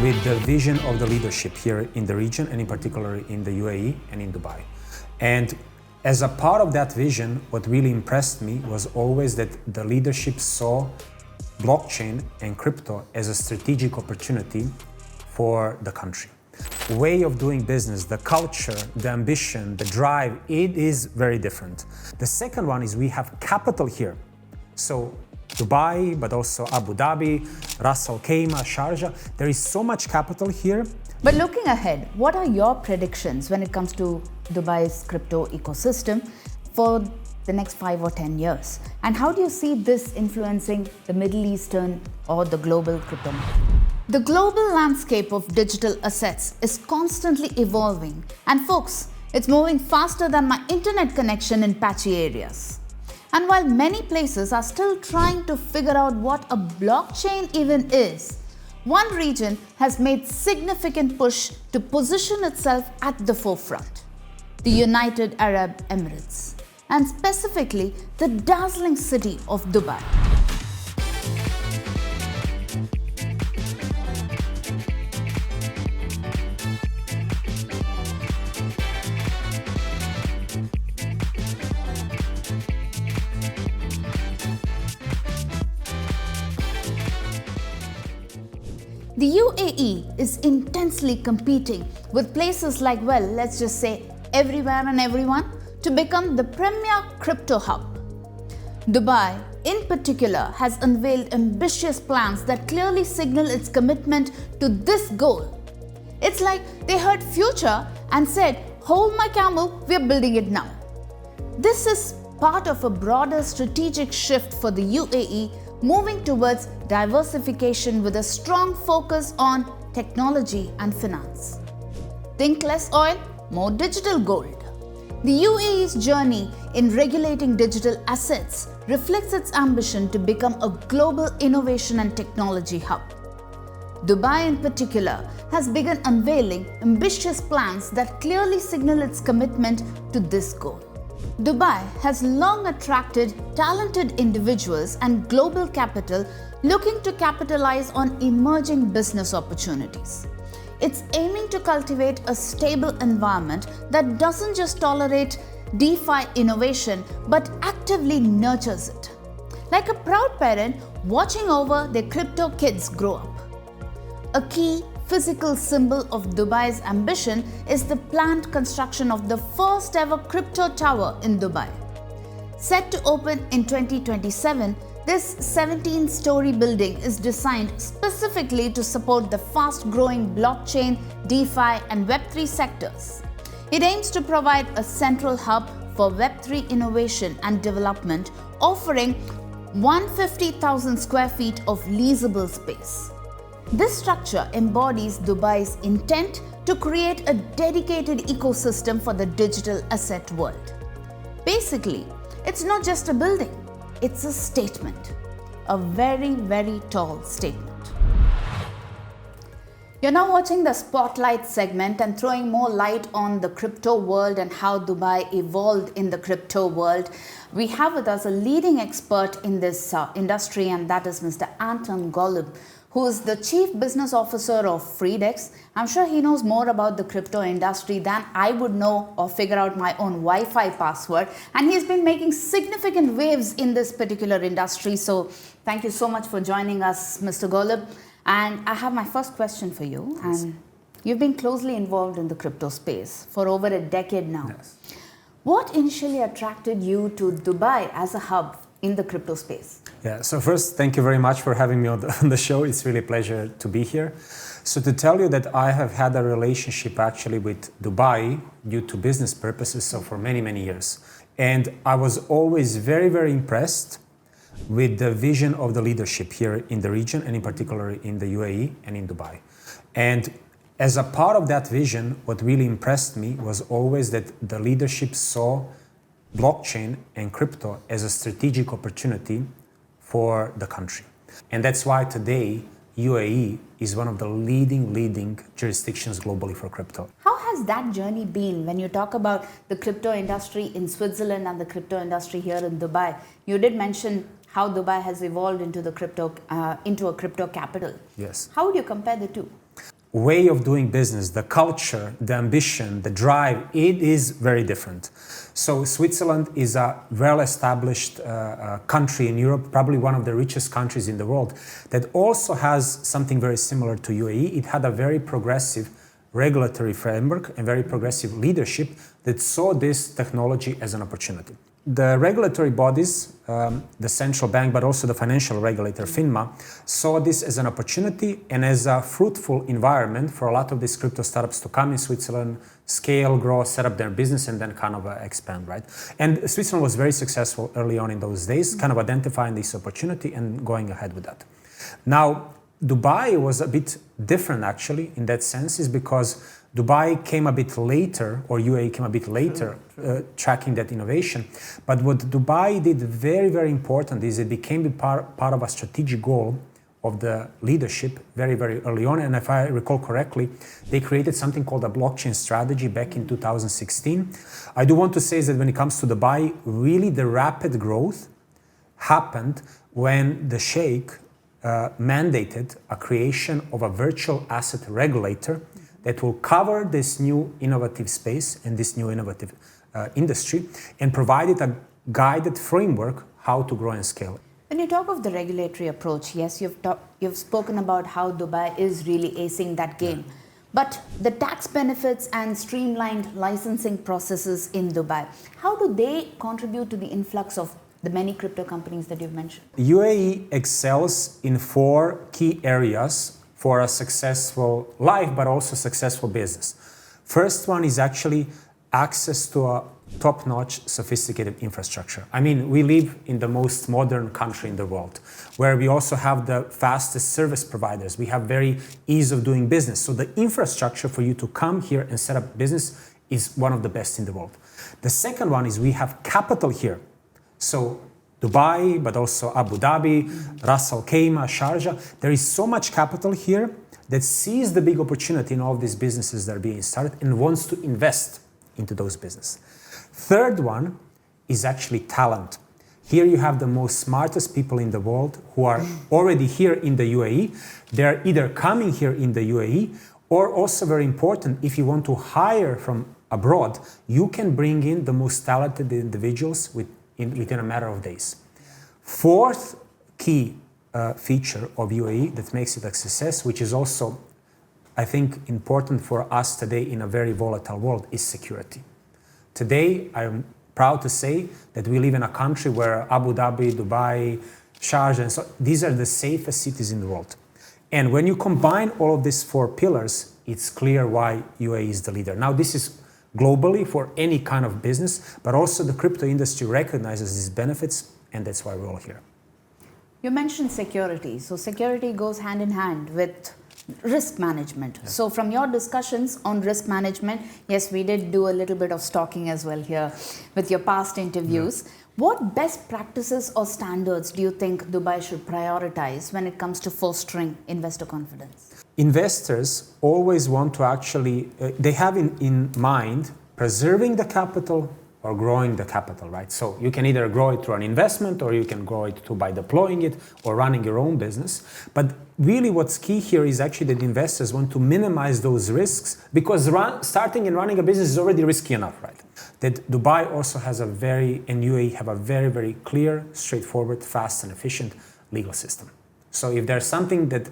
with the vision of the leadership here in the region and in particular in the UAE and in Dubai. And as a part of that vision, what really impressed me was always that the leadership saw blockchain and crypto as a strategic opportunity for the country. Way of doing business, the culture, the ambition, the drive, it is very different. The second one is we have capital here. So Dubai, but also Abu Dhabi, Ras Al Khaimah, Sharjah. There is so much capital here. But looking ahead, what are your predictions when it comes to Dubai's crypto ecosystem for the next 5 or 10 years? And how do you see this influencing the Middle Eastern or the global crypto market? The global landscape of digital assets is constantly evolving. And folks, it's moving faster than my internet connection in patchy areas. And while many places are still trying to figure out what a blockchain even is, one region has made significant push to position itself at the forefront: the United Arab Emirates, and specifically the dazzling city of Dubai. The UAE is intensely competing with places like, well, let's just say everywhere and everyone, to become the premier crypto hub. Dubai, in particular, has unveiled ambitious plans that clearly signal its commitment to this goal. It's like they heard future and said, hold my camel, we're building it now. This is part of a broader strategic shift for the UAE, moving towards diversification with a strong focus on technology and finance. Think less oil, more digital gold. The UAE's journey in regulating digital assets reflects its ambition to become a global innovation and technology hub. Dubai in particular has begun unveiling ambitious plans that clearly signal its commitment to this goal. Dubai has long attracted talented individuals and global capital looking to capitalize on emerging business opportunities. It's aiming to cultivate a stable environment that doesn't just tolerate DeFi innovation but actively nurtures it. Like a proud parent watching over their crypto kids grow up. A key physical symbol of Dubai's ambition is the planned construction of the first ever crypto tower in Dubai. Set to open in 2027, this 17-story building is designed specifically to support the fast-growing blockchain, DeFi and Web3 sectors. It aims to provide a central hub for Web3 innovation and development, offering 150,000 square feet of leasable space. This structure embodies Dubai's intent to create a dedicated ecosystem for the digital asset world. Basically, it's not just a building, it's a statement. A very, very tall statement. You're now watching the Spotlight segment and throwing more light on the crypto world and how Dubai evolved in the crypto world. We have with us a leading expert in this industry, and that is Mr. Anton Golub, who is the Chief Business Officer of Freedx. I'm sure he knows more about the crypto industry than I would know or figure out my own Wi-Fi password. And he's been making significant waves in this particular industry. So thank you so much for joining us, Mr. Golub. And I have my first question for you. Yes. And you've been closely involved in the crypto space for over a decade now. Yes. What initially attracted you to Dubai as a hub in the crypto space? Yeah, so first, thank you very much for having me on the show. It's really a pleasure to be here. So to tell you that I have had a relationship actually with Dubai due to business purposes, so for many, many years. And I was always very, very impressed with the vision of the leadership here in the region and in particular in the UAE and in Dubai. And as a part of that vision, what really impressed me was always that the leadership saw blockchain and crypto as a strategic opportunity for the country. And that's why today UAE is one of the leading jurisdictions globally for crypto. How has that journey been when you talk about the crypto industry in Switzerland and the crypto industry here in Dubai? You did mention how Dubai has evolved into the crypto into a crypto capital. Yes. How would you compare the two? way of doing business, the culture, the ambition, the drive, it is very different. So Switzerland is a well-established country in Europe, probably one of the richest countries in the world, that also has something very similar to UAE. It had a very progressive regulatory framework and very progressive leadership that saw this technology as an opportunity. The regulatory bodies, the central bank, but also the financial regulator, FINMA, saw this as an opportunity and as a fruitful environment for a lot of these crypto startups to come in Switzerland, scale, grow, set up their business, and then kind of expand, right? And Switzerland was very successful early on in those days, kind of identifying this opportunity and going ahead with that. Now, Dubai was a bit different actually in that sense, is because Dubai came a bit later, or UAE came a bit later, tracking that innovation. But what Dubai did very, very important is it became part of a strategic goal of the leadership very, very early on. And if I recall correctly, they created something called a blockchain strategy back in 2016. I do want to say that when it comes to Dubai, really the rapid growth happened when the Sheikh mandated a creation of a virtual asset regulator that will cover this new innovative space and this new innovative industry and provided a guided framework how to grow and scale. When you talk of the regulatory approach, yes, you've spoken about how Dubai is really acing that game. Yeah. But the tax benefits and streamlined licensing processes in Dubai, how do they contribute to the influx of the many crypto companies that you've mentioned? UAE excels in 4 key areas for a successful life, but also successful business. First one is actually access to a top-notch, sophisticated infrastructure. I mean, we live in the most modern country in the world, where we also have the fastest service providers. We have very ease of doing business. So the infrastructure for you to come here and set up business is one of the best in the world. The second one is we have capital here. So Dubai, but also Abu Dhabi, Ras Al Khaimah, Sharjah. There is so much capital here that sees the big opportunity in all of these businesses that are being started and wants to invest into those businesses. Third one is actually talent. Here you have the most smartest people in the world who are already here in the UAE. They're either coming here in the UAE, or also very important, if you want to hire from abroad, you can bring in the most talented individuals within a matter of days. Fourth key feature of UAE that makes it a success, which is also, I think, important for us today in a very volatile world, is security. Today, I'm proud to say that we live in a country where Abu Dhabi, Dubai, Sharjah, and so these are the safest cities in the world. And when you combine all of these 4 pillars, it's clear why UAE is the leader. Now, this is globally for any kind of business, but also the crypto industry recognizes these benefits, and that's why we're all here. You mentioned security. So security goes hand in hand with risk management. Yeah. So from your discussions on risk management, yes, we did do a little bit of stalking as well here with your past interviews. Yeah. What best practices or standards do you think Dubai should prioritize when it comes to fostering investor confidence? Investors always want to actually, they have in mind preserving the capital or growing the capital, right? So you can either grow it through an investment, or you can grow it by deploying it or running your own business. But really what's key here is actually that investors want to minimize those risks, because starting and running a business is already risky enough, right? That Dubai also has and UAE have a very, very clear, straightforward, fast and efficient legal system. So if there's something that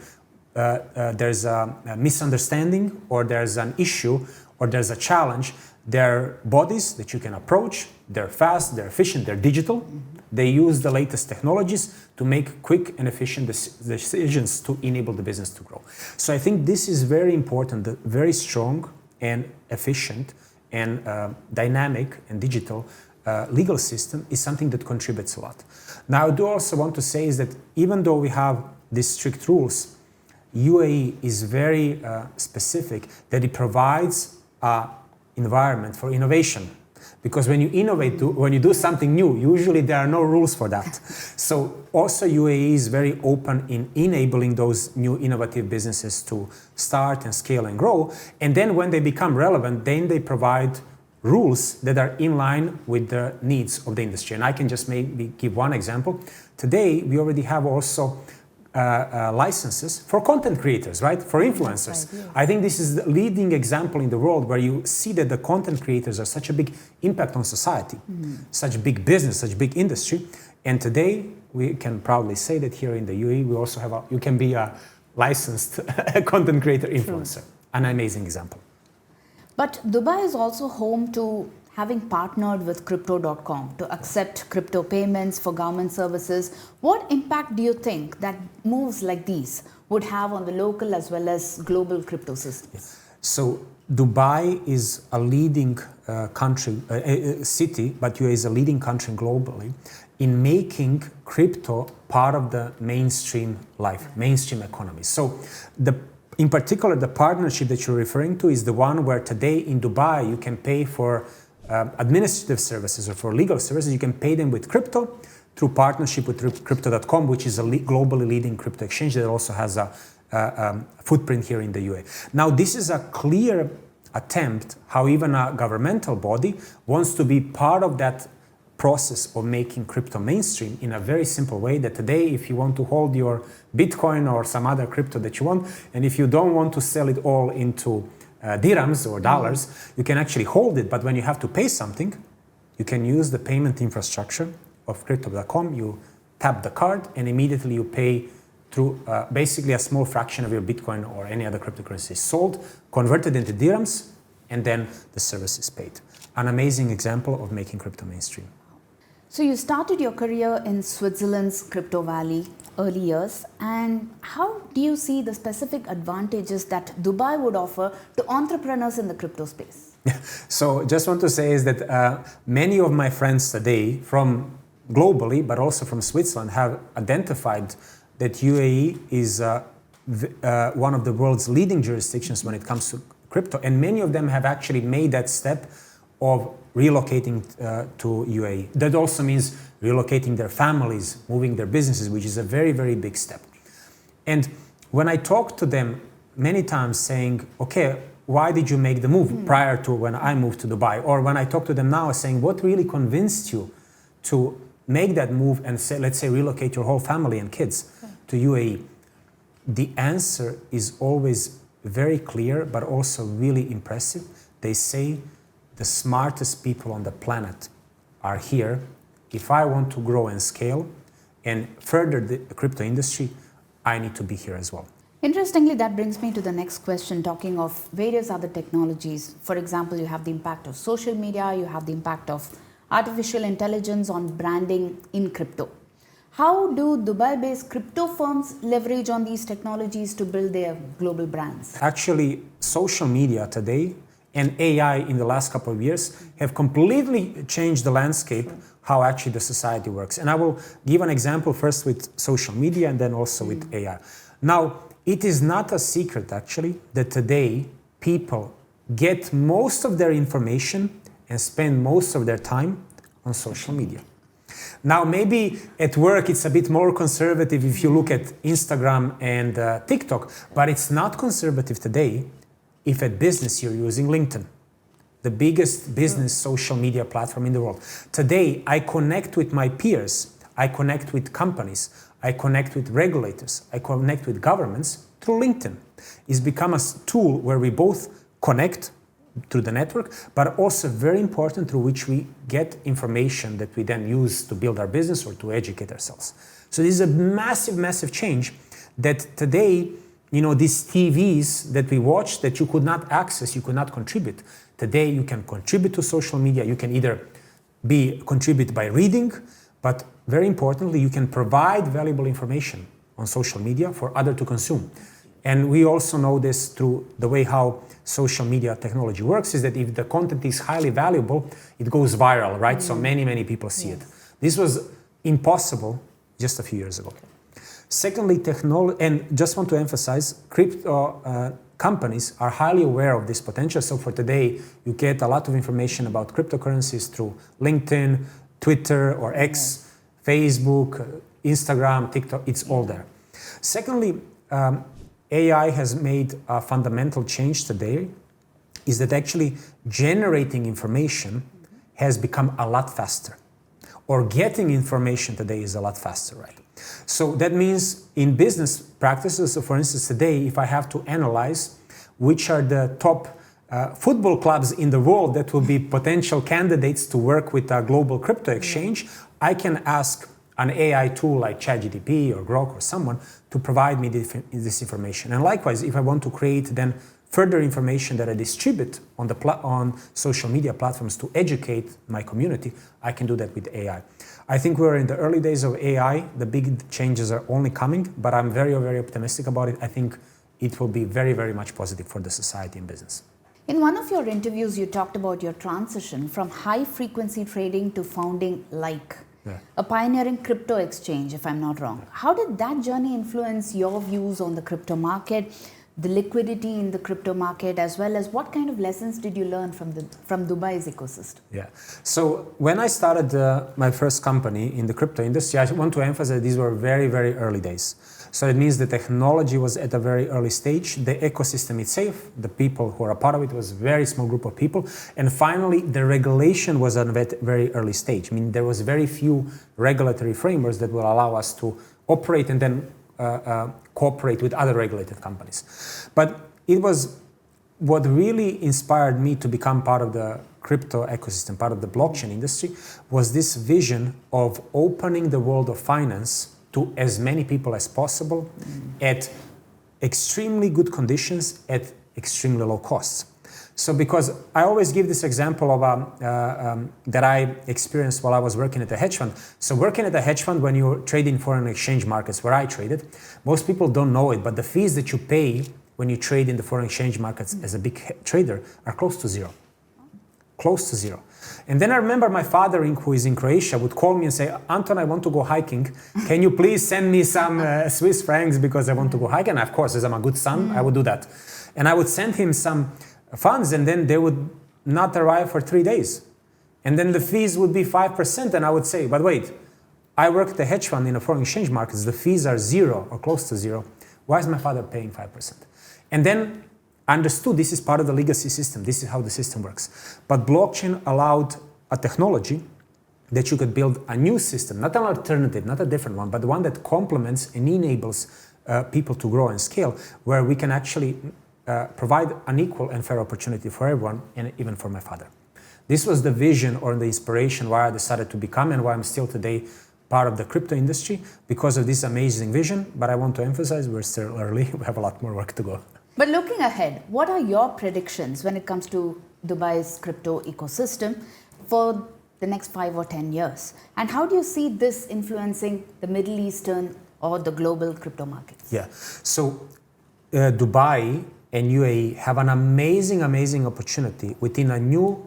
there's a misunderstanding, or there's an issue, or there's a challenge, there are bodies that you can approach. They're fast, they're efficient, they're digital. They use the latest technologies to make quick and efficient decisions to enable the business to grow. So I think this is very important. The very strong and efficient and dynamic and digital legal system is something that contributes a lot. Now, I do also want to say is that even though we have these strict rules, UAE is very specific that it provides an environment for innovation. Because when you innovate, when you do something new, usually there are no rules for that. So also UAE is very open in enabling those new innovative businesses to start and scale and grow. And then when they become relevant, then they provide rules that are in line with the needs of the industry. And I can just maybe give one example. Today, we already have also licenses for content creators, right? For influencers. Right, yes. I think this is the leading example in the world where you see that the content creators are such a big impact on society, such big business, such big industry. And today we can proudly say that here in the UAE, we also have you can be a licensed content creator influencer. An amazing example. But Dubai is also home to having partnered with Crypto.com to accept crypto payments for government services. What impact do you think that moves like these would have on the local as well as global crypto systems? So Dubai is a leading city, but UAE is a leading country globally in making crypto part of the mainstream life, mainstream economy. So in particular, the partnership that you're referring to is the one where today in Dubai you can pay for administrative services or for legal services. You can pay them with crypto through partnership with Crypto.com, which is a globally leading crypto exchange that also has a footprint here in the UAE. Now, this is a clear attempt how even a governmental body wants to be part of that process of making crypto mainstream in a very simple way, that today if you want to hold your Bitcoin or some other crypto that you want, and if you don't want to sell it all into dirhams or dollars, you can actually hold it, but when you have to pay something, you can use the payment infrastructure of Crypto.com. You tap the card and immediately you pay through basically a small fraction of your Bitcoin or any other cryptocurrency is sold, converted into dirhams, and then the service is paid. An amazing example of making crypto mainstream. So you started your career in Switzerland's Crypto Valley early years, and how do you see the specific advantages that Dubai would offer to entrepreneurs in the crypto space? So just want to say is that many of my friends today from globally, but also from Switzerland, have identified that UAE is one of the world's leading jurisdictions when it comes to crypto, and many of them have actually made that step of relocating to UAE. That also means relocating their families, moving their businesses, which is a very, very big step. And when I talk to them many times saying, okay, why did you make the move prior to when I moved to Dubai? Or when I talk to them now saying, what really convinced you to make that move and say, let's say, relocate your whole family and kids to UAE? The answer is always very clear, but also really impressive. They say, the smartest people on the planet are here. If I want to grow and scale and further the crypto industry, I need to be here as well. Interestingly, that brings me to the next question, talking of various other technologies. For example, you have the impact of social media, you have the impact of artificial intelligence on branding in crypto. How do Dubai-based crypto firms leverage on these technologies to build their global brands? Actually, social media today and AI in the last couple of years have completely changed the landscape, how actually the society works. And I will give an example first with social media and then also with AI. Now, it is not a secret actually that today people get most of their information and spend most of their time on social media. Now, maybe at work it's a bit more conservative if you look at Instagram and TikTok, but it's not conservative today if at business you're using LinkedIn, the biggest business social media platform in the world. Today, I connect with my peers, I connect with companies, I connect with regulators, I connect with governments through LinkedIn. It's become a tool where we both connect through the network, but also very important through which we get information that we then use to build our business or to educate ourselves. So this is a massive, massive change that today, you know, these TVs that we watch that you could not access, you could not contribute. Today you can contribute to social media. You can either contribute by reading, but very importantly, you can provide valuable information on social media for others to consume. And we also know this through the way how social media technology works, is that if the content is highly valuable, it goes viral, right? So many, many people see it. This was impossible just a few years ago. Secondly, technology, and just want to emphasize, crypto companies are highly aware of this potential. So for today, you get a lot of information about cryptocurrencies through LinkedIn, Twitter or X, Facebook, Instagram, TikTok, it's all there. Secondly, AI has made a fundamental change today, is that actually generating information has become a lot faster. or getting information today is a lot faster, right? So that means in business practices, so for instance, today, if I have to analyze which are the top football clubs in the world that will be potential candidates to work with a global crypto exchange, I can ask an AI tool like ChatGPT or Grok or someone to provide me this information. And likewise, if I want to create then further information that I distribute on social media platforms to educate my community, I can do that with AI. I think we're in the early days of AI. The big changes are only coming, but I'm very, very optimistic about it. I think it will be very, very much positive for the society and business. In one of your interviews, you talked about your transition from high-frequency trading to founding a pioneering crypto exchange, if I'm not wrong. How did that journey influence your views on the crypto market, the liquidity in the crypto market, as well as what kind of lessons did you learn from Dubai's ecosystem? Yeah. So when I started my first company in the crypto industry, I want to emphasize these were very, very early days. So it means the technology was at a very early stage. The ecosystem itself, the people who are a part of it, was a very small group of people. And finally, the regulation was at a very early stage. I mean, there was very few regulatory frameworks that will allow us to operate and then cooperate with other regulated companies. But it was what really inspired me to become part of the crypto ecosystem, part of the blockchain industry, was this vision of opening the world of finance to as many people as possible at extremely good conditions at extremely low costs. So because I always give this example of that I experienced while I was working at a hedge fund. So working at a hedge fund, when you trade in foreign exchange markets where I traded, most people don't know it, but the fees that you pay when you trade in the foreign exchange markets as a big trader are close to zero. Close to zero. And then I remember my father, who is in Croatia, would call me and say, Anton, I want to go hiking. Can you please send me some Swiss francs because I want to go hiking? And of course, as I'm a good son, I would do that. And I would send him some funds, and then they would not arrive for 3 days. And then the fees would be 5%. And I would say, but wait, I work at a hedge fund in the foreign exchange markets. The fees are zero or close to zero. Why is my father paying 5%? And then I understood this is part of the legacy system. This is how the system works. But blockchain allowed a technology that you could build a new system, not an alternative, not a different one, but one that complements and enables people to grow and scale, where we can actually provide an equal and fair opportunity for everyone, and even for my father. This was the vision or the inspiration why I decided to become and why I'm still today part of the crypto industry, because of this amazing vision. But I want to emphasize we're still early. We have a lot more work to go. But looking ahead, what are your predictions when it comes to Dubai's crypto ecosystem for the next 5 or 10 years? And how do you see this influencing the Middle Eastern or the global crypto markets? Yeah, so Dubai and UAE have an amazing, amazing opportunity within a new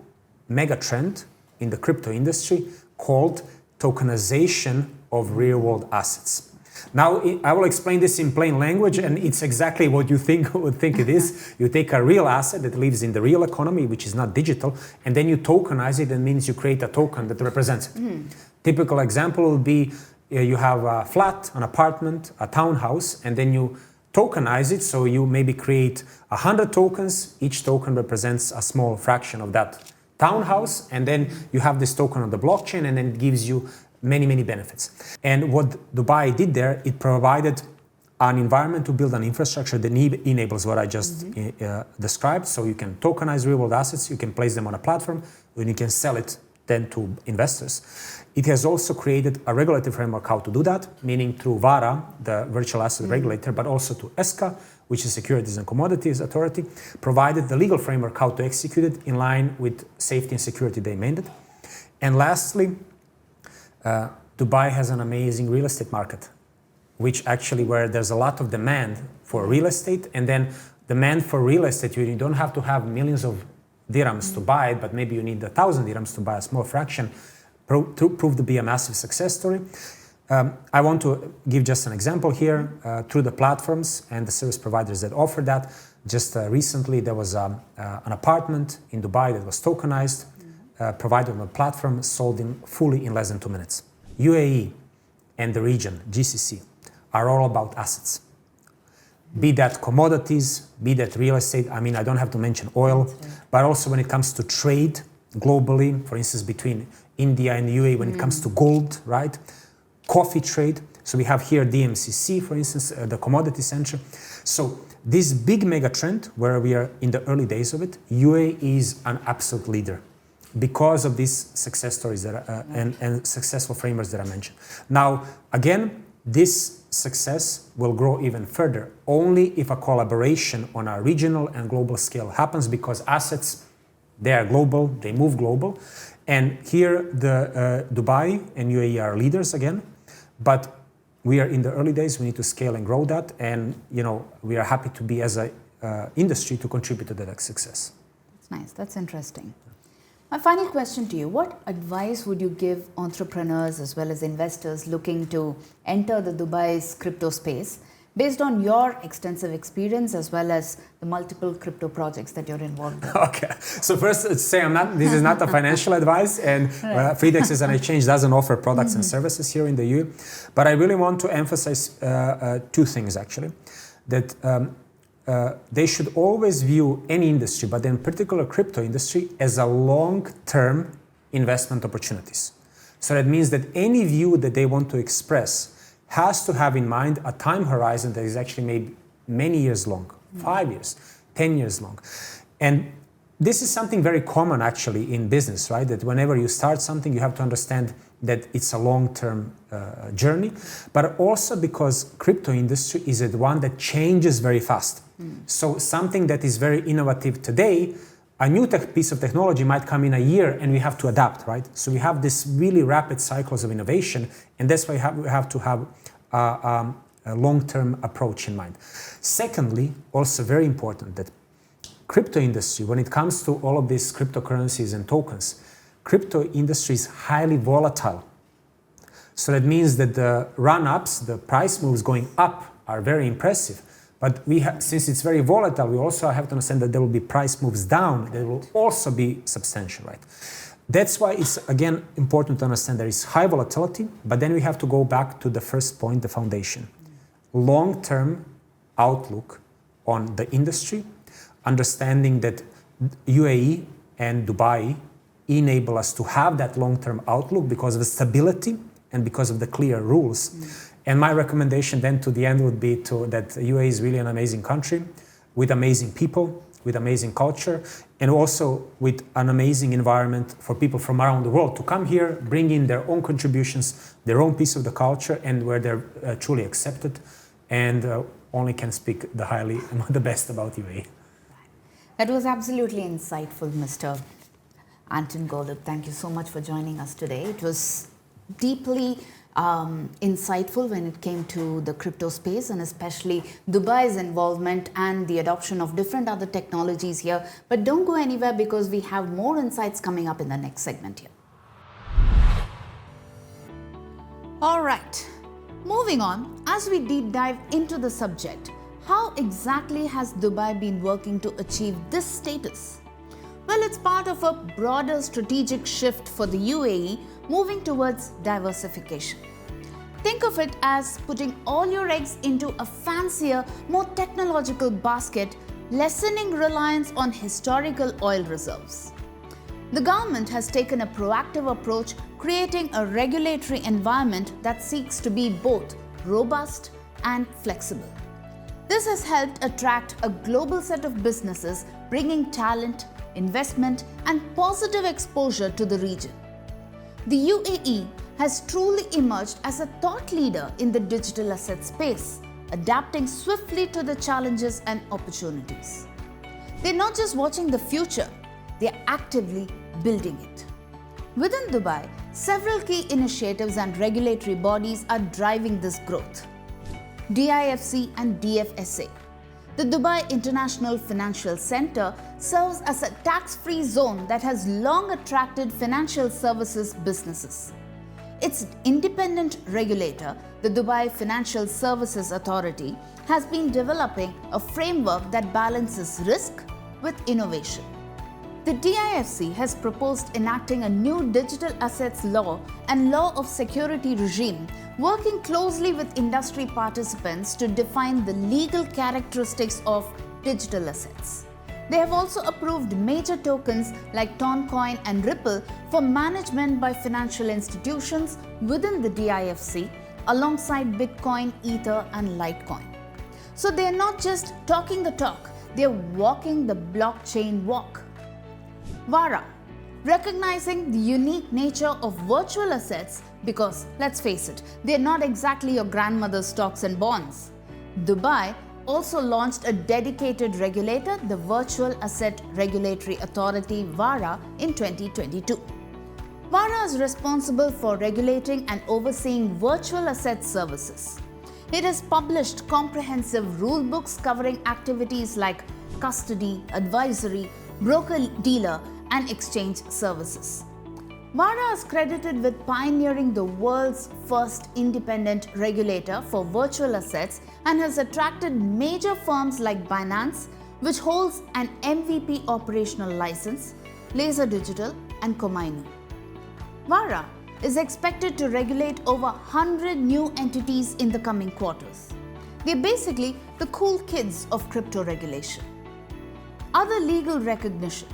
mega trend in the crypto industry called tokenization of real-world assets. Now, I will explain this in plain language, and it's exactly what you would think it is. You take a real asset that lives in the real economy, which is not digital, and then you tokenize it. That means you create a token that represents it. Typical example would be you have a flat, an apartment, a townhouse, and then you tokenize it. So you maybe create 100 tokens. Each token represents a small fraction of that townhouse, and then you have this token on the blockchain, and then it gives you many, many benefits. And what Dubai did there, it provided an environment to build an infrastructure that enables what I just described. So you can tokenize real-world assets, you can place them on a platform, and you can sell it then to investors. It has also created a regulatory framework how to do that, meaning through VARA, the virtual asset regulator, but also to ESCA, which is Securities and Commodities Authority, provided the legal framework how to execute it in line with safety and security they demanded. And lastly, Dubai has an amazing real estate market, which actually where there's a lot of demand for real estate, and then demand for real estate, you don't have to have millions of dirhams to buy it, but maybe you need 1,000 dirhams to buy a small fraction, proved to be a massive success story. I want to give just an example here through the platforms and the service providers that offer that. Just recently, there was an apartment in Dubai that was tokenized, provided on a platform, sold fully in less than 2 minutes. UAE and the region, GCC, are all about assets. Be that commodities, be that real estate. I mean, I don't have to mention oil, but also when it comes to trade globally, for instance, between India and UAE when it comes to gold, right? Coffee trade. So we have here DMCC, for instance, the commodity center. So this big mega trend where we are in the early days of it, UAE is an absolute leader because of these success stories that and successful frameworks that I mentioned. Now, again, this success will grow even further only if a collaboration on a regional and global scale happens, because assets, they are global, they move global. And here the Dubai and UAE are leaders again, but we are in the early days. We need to scale and grow that, and we are happy to be as a industry to contribute to that success. That's nice. That's interesting. My final question to you: what advice would you give entrepreneurs as well as investors looking to enter the Dubai's crypto space, based on your extensive experience as well as the multiple crypto projects that you're involved in? Okay, so first, let's say this is not a financial advice, and Freedx as an exchange doesn't offer products and services here in the UAE. But I really want to emphasize two things actually, that they should always view any industry, but in particular crypto industry, as a long-term investment opportunities. So that means that any view that they want to express has to have in mind a time horizon that is actually maybe many years long, 5 years, 10 years long. And this is something very common actually in business, right? That whenever you start something, you have to understand that it's a long-term journey, but also because crypto industry is the one that changes very fast. So something that is very innovative today, a new piece of technology might come in a year and we have to adapt, right? So we have this really rapid cycles of innovation, and that's why we have to have a long-term approach in mind. Secondly, also very important, that crypto industry, when it comes to all of these cryptocurrencies and tokens, crypto industry is highly volatile. So that means that the run-ups, the price moves going up are very impressive. But since it's very volatile, we also have to understand that there will be price moves down. They will also be substantial, right? That's why it's, again, important to understand there is high volatility, but then we have to go back to the first point, the foundation. Long-term outlook on the industry, understanding that UAE and Dubai enable us to have that long-term outlook because of the stability and because of the clear rules. And my recommendation then to the end would be that UAE is really an amazing country with amazing people, with amazing culture, and also with an amazing environment for people from around the world to come here, bring in their own contributions, their own piece of the culture, and where they're truly accepted and only can speak the best about UAE. That was absolutely insightful, Mr. Anton Golub. Thank you so much for joining us today. It was deeply insightful when it came to the crypto space, and especially Dubai's involvement and the adoption of different other technologies here. But don't go anywhere, because we have more insights coming up in the next segment here. All right, moving on, as we deep dive into the subject, how exactly has Dubai been working to achieve this status? Well, it's part of a broader strategic shift for the UAE, moving towards diversification. Think of it as putting all your eggs into a fancier, more technological basket, lessening reliance on historical oil reserves. The government has taken a proactive approach, creating a regulatory environment that seeks to be both robust and flexible. This has helped attract a global set of businesses, bringing talent, investment, and positive exposure to the region. The UAE has truly emerged as a thought leader in the digital asset space, adapting swiftly to the challenges and opportunities. They're not just watching the future, they're actively building it. Within Dubai, several key initiatives and regulatory bodies are driving this growth. DIFC and DFSA. The Dubai International Financial Center serves as a tax-free zone that has long attracted financial services businesses. Its independent regulator, the Dubai Financial Services Authority, has been developing a framework that balances risk with innovation. The DIFC has proposed enacting a new digital assets law and law of security regime, working closely with industry participants to define the legal characteristics of digital assets. They have also approved major tokens like Toncoin and Ripple for management by financial institutions within the DIFC alongside Bitcoin, Ether and Litecoin. So they are not just talking the talk, they are walking the blockchain walk. VARA, recognizing the unique nature of virtual assets because, let's face it, they are not exactly your grandmother's stocks and bonds. Dubai also launched a dedicated regulator, the Virtual Asset Regulatory Authority VARA, in 2022. VARA is responsible for regulating and overseeing virtual asset services. It has published comprehensive rule books covering activities like custody, advisory, broker-dealer, and exchange services. VARA is credited with pioneering the world's first independent regulator for virtual assets and has attracted major firms like Binance, which holds an MVP operational license, Laser Digital, and Komainu. VARA is expected to regulate over 100 new entities in the coming quarters. They're basically the cool kids of crypto regulation. Other legal recognition.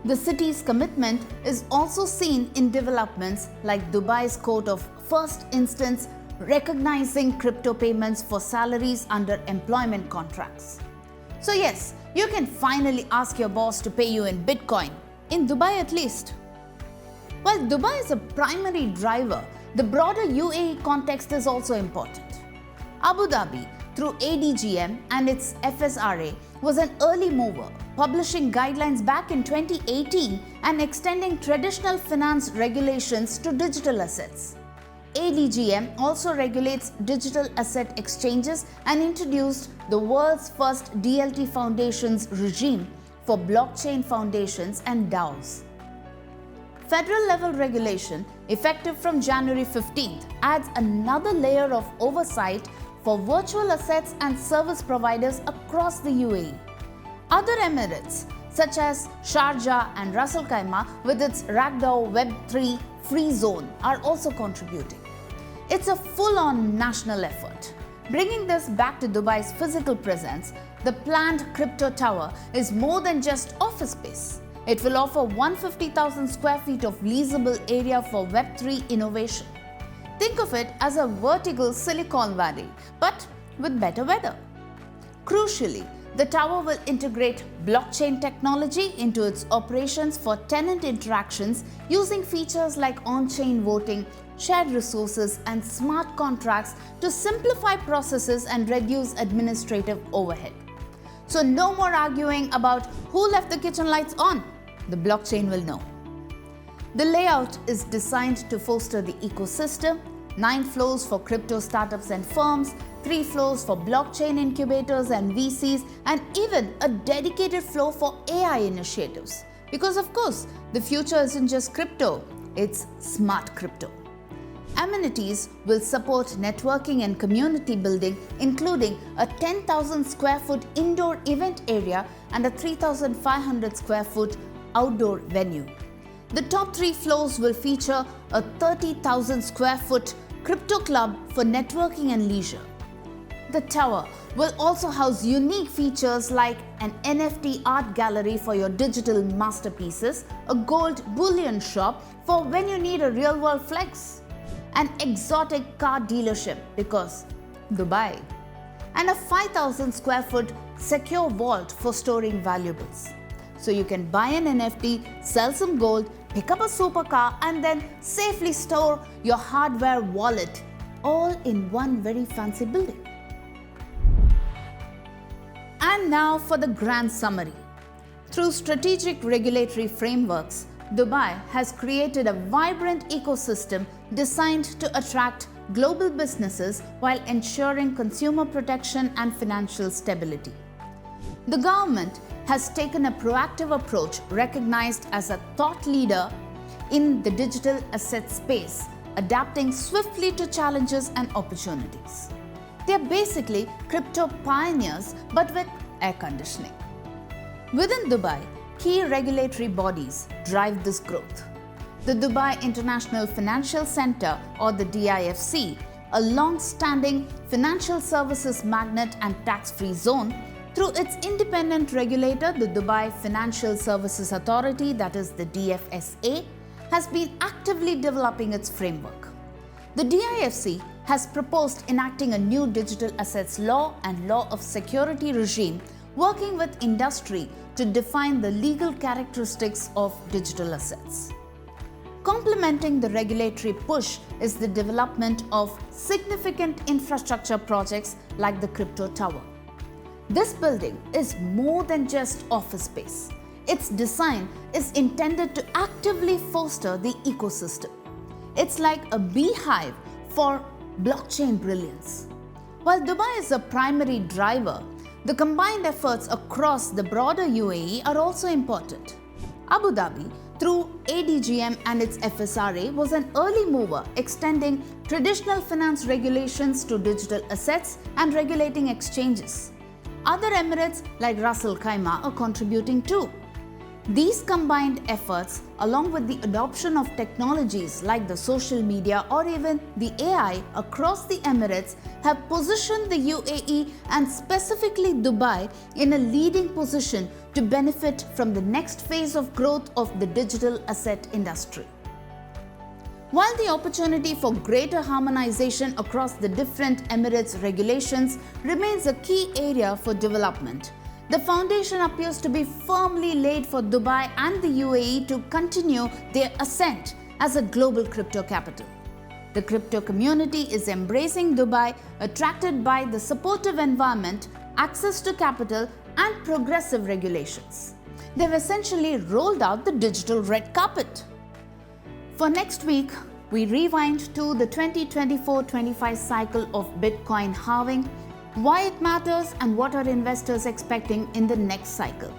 The city's commitment is also seen in developments like Dubai's Court of First Instance recognizing crypto payments for salaries under employment contracts. So yes, you can finally ask your boss to pay you in Bitcoin, in Dubai at least. While Dubai is a primary driver, the broader UAE context is also important. Abu Dhabi, through ADGM and its FSRA, was an early mover, publishing guidelines back in 2018 and extending traditional finance regulations to digital assets. ADGM also regulates digital asset exchanges and introduced the world's first DLT foundations regime for blockchain foundations and DAOs. Federal level regulation, effective from January 15th, adds another layer of oversight for virtual assets and service providers across the UAE. Other emirates, such as Sharjah and Ras Al Khaimah with its RAK DAO Web3 free zone, are also contributing. It's a full-on national effort. Bringing this back to Dubai's physical presence, the planned crypto tower is more than just office space. It will offer 150,000 square feet of leasable area for Web3 innovation. Think of it as a vertical Silicon Valley, but with better weather. Crucially, the tower will integrate blockchain technology into its operations for tenant interactions using features like on-chain voting, shared resources, and smart contracts to simplify processes and reduce administrative overhead. So no more arguing about who left the kitchen lights on. The blockchain will know. The layout is designed to foster the ecosystem: 9 floors for crypto startups and firms, 3 floors for blockchain incubators and VCs, and even a dedicated floor for AI initiatives. Because of course, the future isn't just crypto, it's smart crypto. Amenities will support networking and community building, including a 10,000 square foot indoor event area and a 3,500 square foot outdoor venue. The top 3 floors will feature a 30,000 square foot crypto club for networking and leisure. The tower will also house unique features like an NFT art gallery for your digital masterpieces, a gold bullion shop for when you need a real-world flex, an exotic car dealership because Dubai, and a 5,000 square foot secure vault for storing valuables. So you can buy an NFT, sell some gold, pick up a supercar, and then safely store your hardware wallet all in one very fancy building. And now for the grand summary. Through strategic regulatory frameworks, Dubai has created a vibrant ecosystem designed to attract global businesses while ensuring consumer protection and financial stability. The government has taken a proactive approach, recognized as a thought leader in the digital asset space, adapting swiftly to challenges and opportunities. They are basically crypto pioneers, but with air conditioning. Within Dubai, key regulatory bodies drive this growth. The Dubai International Financial Center, or the DIFC, a long-standing financial services magnet and tax-free zone, through its independent regulator, the Dubai Financial Services Authority, that is the DFSA, has been actively developing its framework. The DIFC has proposed enacting a new digital assets law and law of security regime, working with industry to define the legal characteristics of digital assets. Complementing the regulatory push is the development of significant infrastructure projects like the Crypto Tower. This building is more than just office space. Its design is intended to actively foster the ecosystem. It's like a beehive for blockchain brilliance. While Dubai is a primary driver, the combined efforts across the broader UAE are also important. Abu Dhabi, through ADGM and its FSRA, was an early mover extending traditional finance regulations to digital assets and regulating exchanges. Other emirates like Ras Al Khaimah are contributing too. These combined efforts, along with the adoption of technologies like the social media or even the AI across the Emirates, have positioned the UAE and specifically Dubai in a leading position to benefit from the next phase of growth of the digital asset industry. While the opportunity for greater harmonization across the different Emirates regulations remains a key area for development, the foundation appears to be firmly laid for Dubai and the UAE to continue their ascent as a global crypto capital. The crypto community is embracing Dubai, attracted by the supportive environment, access to capital, and progressive regulations. They've essentially rolled out the digital red carpet. For next week, we rewind to the 2024-25 cycle of Bitcoin halving, why it matters and what are investors expecting in the next cycle.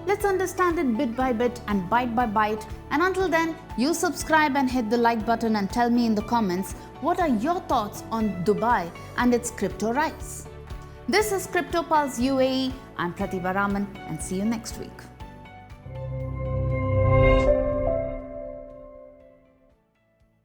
Let's understand it bit by bit and byte by byte, and until then, you subscribe and hit the like button and tell me in the comments what are your thoughts on Dubai and its crypto rise. This is Crypto Pulse UAE. I'm Pratiba Raman and see you next week.